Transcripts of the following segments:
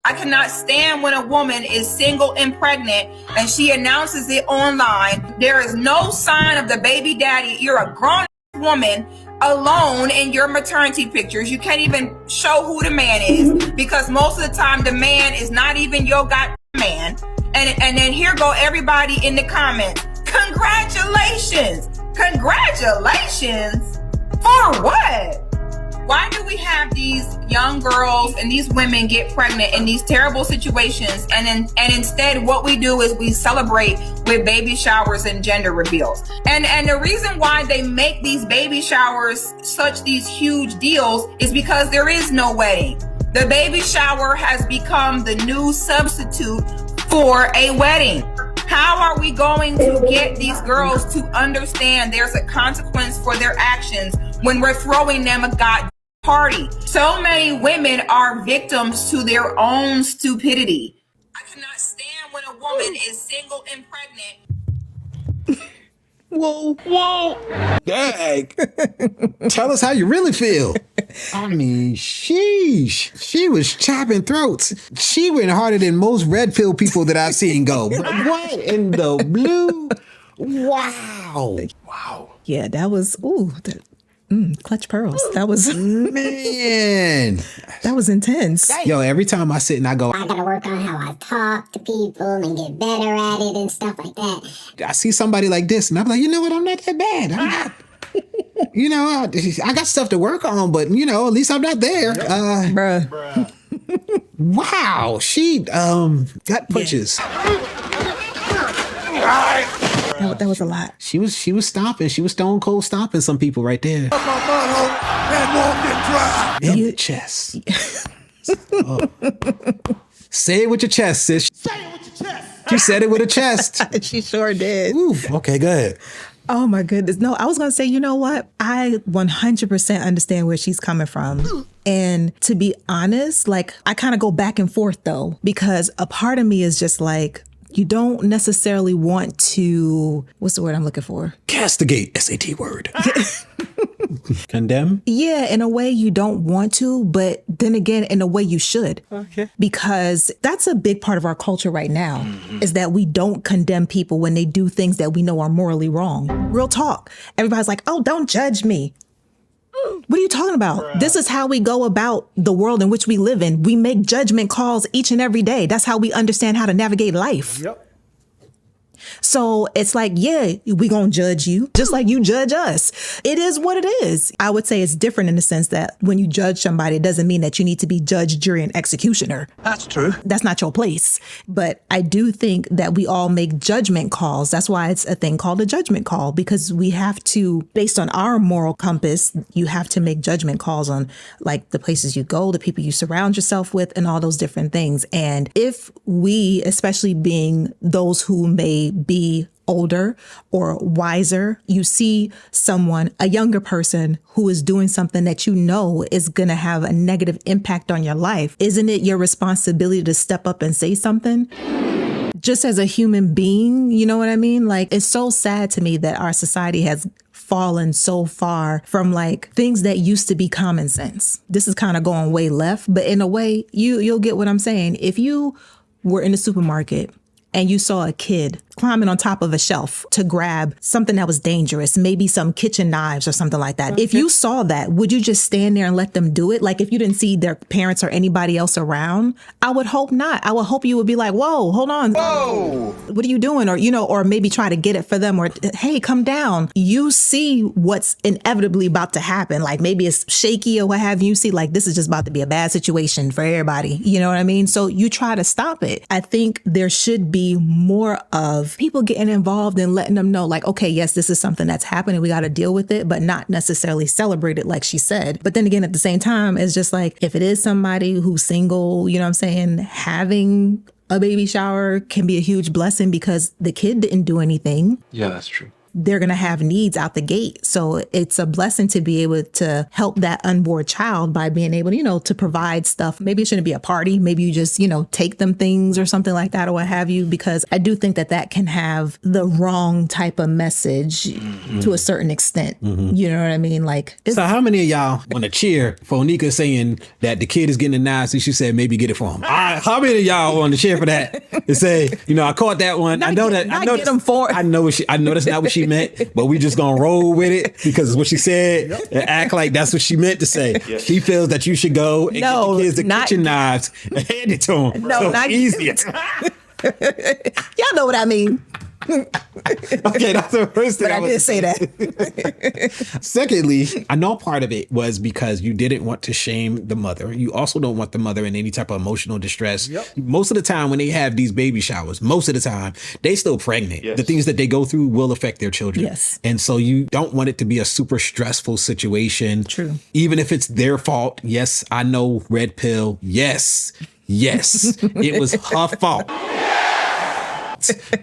I cannot stand when a woman is single and pregnant and she announces it online. There is no sign of the baby daddy. You're a grown woman alone in your maternity pictures. You can't even show who the man is because most of the time the man is not even your goddamn man. And then here go everybody in the comments. Congratulations. Congratulations? For what? Why do we have these young girls and these women get pregnant in these terrible situations, and instead what we do is we celebrate with baby showers and gender reveals? And the reason why they make these baby showers such these huge deals is because there is no wedding. The baby shower has become the new substitute for a wedding. How are we going to get these girls to understand there's a consequence for their actions when we're throwing them a goddamn party? So many women are victims to their own stupidity. I cannot stand when a woman is single and pregnant. Whoa. Dang. Tell us how you really feel. I mean, sheesh. She was chopping throats. She went harder than most red pill people that I've seen go. But what in the blue? Wow. Yeah, that was, clutch pearls. That was, man. That was intense. Yo, every time I sit and I go, I gotta work on how I talk to people and get better at it and stuff like that. I see somebody like this and I'm like, you know what? I'm not that bad. I'm not. You know, I got stuff to work on, but you know, at least I'm not there. Bruh. Wow, she got punches. That was a lot. She was stomping. She was stone cold stomping some people right there. In the chest. Oh. Say it with your chest, sis. Say it with your chest. She said it with her chest. She sure did. Oof. Okay, go ahead. Oh my goodness. No, I was going to say, you know what? I 100% understand where she's coming from. And to be honest, like I kind of go back and forth though, because a part of me is just like, you don't necessarily want to, what's the word I'm looking for? Castigate, SAT word. Condemn? Yeah, in a way you don't want to, but then again, in a way you should. Okay. Because that's a big part of our culture right now, is that we don't condemn people when they do things that we know are morally wrong. Real talk. Everybody's like, oh, don't judge me. What are you talking about? Bruh. This is how we go about the world in which we live in. We make judgment calls each and every day. That's how we understand how to navigate life. Yep. So it's like, yeah, we gonna judge you just like you judge us. It is what it is. I would say it's different in the sense that when you judge somebody, it doesn't mean that you need to be judge, jury, and executioner. That's true. That's not your place. But I do think that we all make judgment calls. That's why it's a thing called a judgment call, because we have to, based on our moral compass, you have to make judgment calls on like the places you go, the people you surround yourself with, and all those different things. And if we, especially being those who may be older or wiser, you see someone, a younger person who is doing something that you know is going to have a negative impact on your life, isn't it your responsibility to step up and say something? Just as a human being, you know what I mean? Like, it's so sad to me that our society has fallen so far from like things that used to be common sense. This is kind of going way left, but in a way, you'll get what I'm saying. If you were in a supermarket and you saw a kid climbing on top of a shelf to grab something that was dangerous, maybe some kitchen knives or something like that. Okay. If you saw that, would you just stand there and let them do it? Like if you didn't see their parents or anybody else around, I would hope not. I would hope you would be like, whoa, hold on. Whoa, what are you doing? Or, you know, or maybe try to get it for them or, hey, come down. You see what's inevitably about to happen. Like maybe it's shaky or what have you. See, like this is just about to be a bad situation for everybody. You know what I mean? So you try to stop it. I think there should be more of people getting involved and letting them know like, okay, yes, this is something that's happening. We got to deal with it, but not necessarily celebrate it like she said. But then again, at the same time, it's just like, if it is somebody who's single, you know what I'm saying, having a baby shower can be a huge blessing because the kid didn't do anything. Yeah, that's true. they're going to have needs out the gate. So it's a blessing to be able to help that unborn child by being able to, to provide stuff. Maybe it shouldn't be a party. Maybe you just, take them things or something like that or what have you, because I do think that can have the wrong type of message to a certain extent. You know what I mean? Like, so how many of y'all want to cheer for Onika saying that the kid is getting a knife? So she said, maybe get it for him. How many of y'all want to cheer for that and say, I caught that one. I know that's not what she meant, but we just gonna roll with it because it's what she said and act like that's what she meant to say. Yes. She feels that you should go and get the kids the kitchen knives and hand it to them. No, so not easy. Y'all know what I mean. Okay, that's the first thing. But I did say that. Secondly, I know part of it was because you didn't want to shame the mother. You also don't want the mother in any type of emotional distress. Yep. Most of the time when they have these baby showers, most of the time, they still pregnant. Yes. The things that they go through will affect their children. Yes. And so you don't want it to be a super stressful situation. True. Even if it's their fault. Yes, I know, red pill. Yes. It was her fault.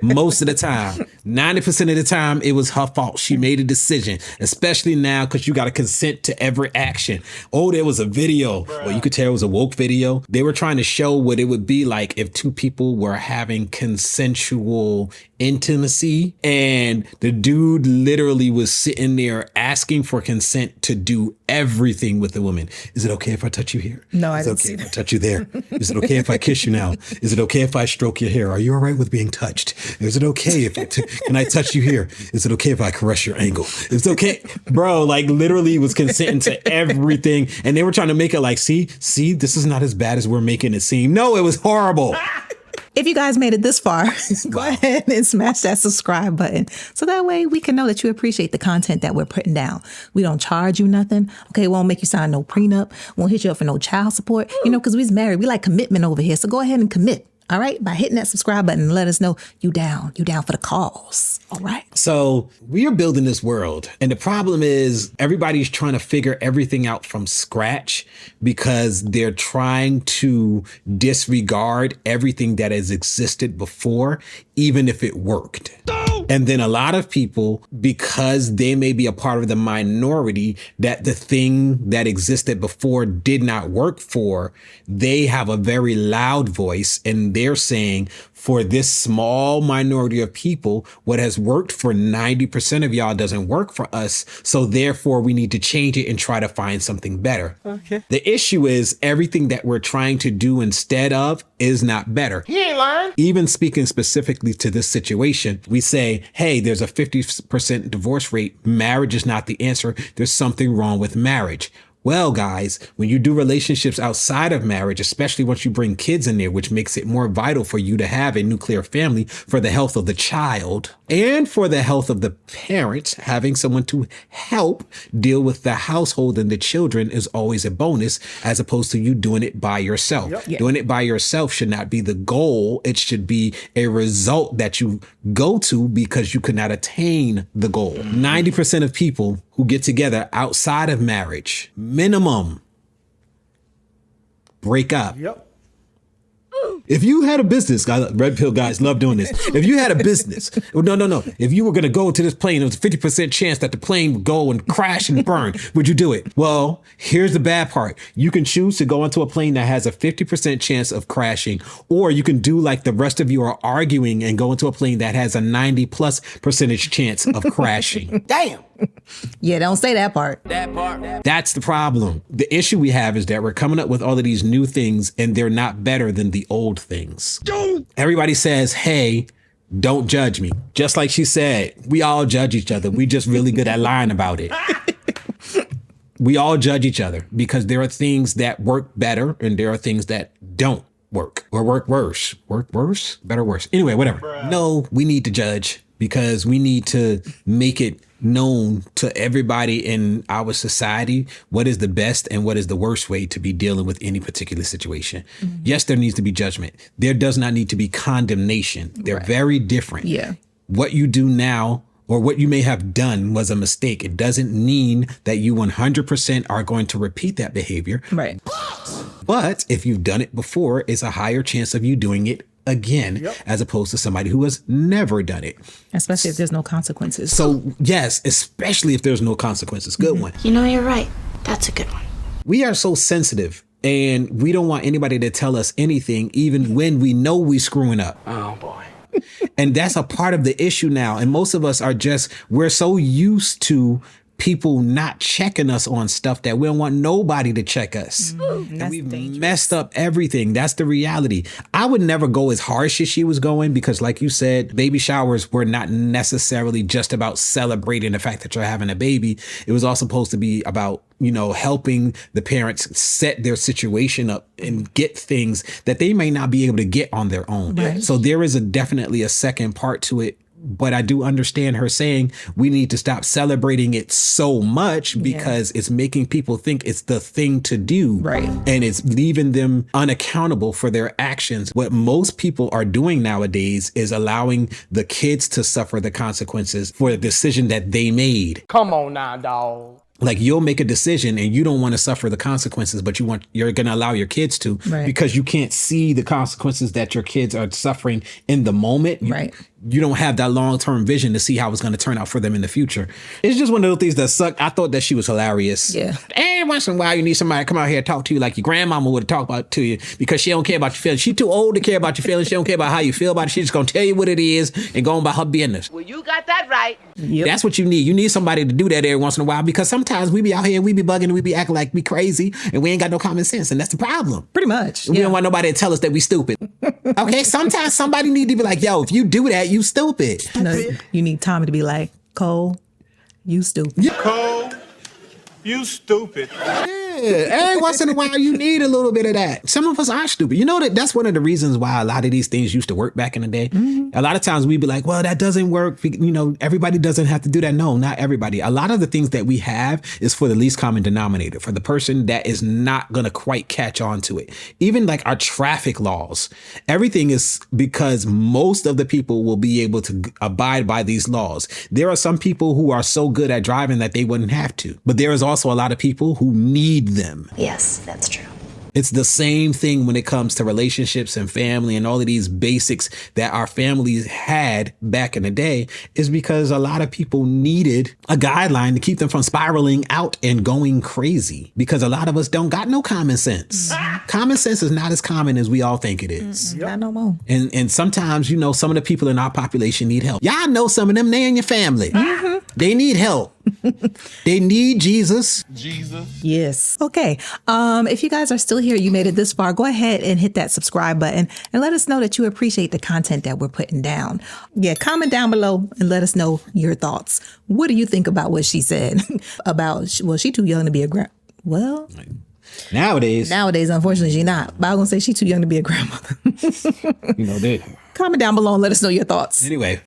Most of the time, 90% of the time, it was her fault. She made a decision, especially now because you got to consent to every action. Oh, there was a video. Well, you could tell it was a woke video. They were trying to show what it would be like if two people were having consensual intimacy, and the dude literally was sitting there asking for consent to do everything with the woman. Is it okay if I touch you here? No, I didn't. Is it okay if I touch you there? Is it okay if I kiss you now? Is it okay if I stroke your hair? Are you all right with being touched? Is it okay if can I touch you here? Is it okay if I caress your ankle? It's okay, bro. Like literally was consenting to everything, and they were trying to make it like, see, this is not as bad as we're making it seem. No, it was horrible. If you guys made it this far, go ahead and smash that subscribe button. So that way we can know that you appreciate the content that we're putting down. We don't charge you nothing. Okay, won't make you sign no prenup. Won't hit you up for no child support. Because we's married. We like commitment over here. So go ahead and commit. All right, by hitting that subscribe button and let us know you down for the cause. All right. So we are building this world. And the problem is everybody's trying to figure everything out from scratch because they're trying to disregard everything that has existed before, even if it worked. And then a lot of people, because they may be a part of the minority that the thing that existed before did not work for, they have a very loud voice and they're saying, for this small minority of people, what has worked for 90% of y'all doesn't work for us. So therefore we need to change it and try to find something better. Okay. The issue is everything that we're trying to do instead of is not better. He ain't lying. Even speaking specifically to this situation, we say, hey, there's a 50% divorce rate. Marriage is not the answer. There's something wrong with marriage. Well, guys, when you do relationships outside of marriage, especially once you bring kids in there, which makes it more vital for you to have a nuclear family for the health of the child and for the health of the parents, having someone to help deal with the household and the children is always a bonus, as opposed to you doing it by yourself. Yep. Yeah. Doing it by yourself should not be the goal. It should be a result that you go to because you could not attain the goal. 90% of people who get together outside of marriage, minimum, break up. Yep. If you had a business, red pill guys love doing this. If you had a business, no. If you were going to go to this plane, there was a 50% chance that the plane would go and crash and burn. Would you do it? Well, here's the bad part. You can choose to go into a plane that has a 50% chance of crashing, or you can do like the rest of you are arguing and go into a plane that has a 90+% chance of crashing. Damn. Yeah, don't say that part. That's the problem. The issue we have is that we're coming up with all of these new things and they're not better than the old things. Everybody says, hey, don't judge me. Just like she said, we all judge each other. We just really good at lying about it. We all judge each other because there are things that work better and there are things that don't work or work worse. Work worse? Better worse. Anyway, whatever. Bruh. No, we need to judge because we need to make it known to everybody in our society what is the best and what is the worst way to be dealing with any particular situation. Mm-hmm. Yes, there needs to be judgment. There does not need to be condemnation. They're very different. Yeah. What you do now or what you may have done was a mistake. It doesn't mean that you 100% are going to repeat that behavior. Right. But if you've done it before, it's a higher chance of you doing it again, as opposed to somebody who has never done it. Especially if there's no consequences. So yes, especially if there's no consequences. Good one. You know, you're right. That's a good one. We are so sensitive, and we don't want anybody to tell us anything, even when we know we screwing up. Oh boy. And that's a part of the issue now. And most of us are we're so used to people not checking us on stuff that we don't want nobody to check us. And we've messed up everything. That's the reality. I would never go as harsh as she was going because, like you said, baby showers were not necessarily just about celebrating the fact that you're having a baby. It was all supposed to be about, helping the parents set their situation up and get things that they may not be able to get on their own. Right. So there is definitely a second part to it. But I do understand her saying we need to stop celebrating it so much because it's making people think it's the thing to do. Right. And it's leaving them unaccountable for their actions. What most people are doing nowadays is allowing the kids to suffer the consequences for the decision that they made. Come on now, dog. Like you'll make a decision and you don't want to suffer the consequences, but you're going to allow your kids to because you can't see the consequences that your kids are suffering in the moment. You don't have that long-term vision to see how it's going to turn out for them in the future. It's just one of those things that suck. I thought that she was hilarious. Yeah. Every once in a while, you need somebody to come out here and talk to you like your grandmama would have talked about to you because she don't care about your feelings. She's too old to care about your feelings. She don't care about how you feel about it. She's just going to tell you what it is and go on about her business. Well, you got that right. Yep. That's what you need. You need somebody to do that every once in a while because sometimes we be out here, we be bugging, and we be acting like we crazy and we ain't got no common sense. And that's the problem. Pretty much. We don't want nobody to tell us that we stupid. Okay? Sometimes somebody need to be like, yo, if you do that, you stupid. No, you need Tommy to be like, Cole, you stupid. Yeah. Cole, you stupid. Every once in a while, you need a little bit of that. Some of us are stupid. You know that's one of the reasons why a lot of these things used to work back in the day. Mm-hmm. A lot of times we'd be like, well, that doesn't work. Everybody doesn't have to do that. No, not everybody. A lot of the things that we have is for the least common denominator, for the person that is not going to quite catch on to it. Even like our traffic laws, everything is because most of the people will be able to abide by these laws. There are some people who are so good at driving that they wouldn't have to. But there is also a lot of people who need them. Yes, that's true. It's the same thing when it comes to relationships and family and all of these basics that our families had back in the day is because a lot of people needed a guideline to keep them from spiraling out and going crazy because a lot of us don't got no common sense. Mm-hmm. Common sense is not as common as we all think it is. Not no more. And sometimes, some of the people in our population need help. Y'all know some of them, they in your family. Mm-hmm. They need help. They need Jesus. Yes. Okay. If you guys are still here, you made it this far, go ahead and hit that subscribe button and let us know that you appreciate the content that we're putting down. Yeah. Comment down below and let us know your thoughts. What do you think about what she said about, well, she too young to be a well, Nowadays, unfortunately, she's not. But I was going to say she's too young to be a grandmother. they. Comment down below and let us know your thoughts. Anyway,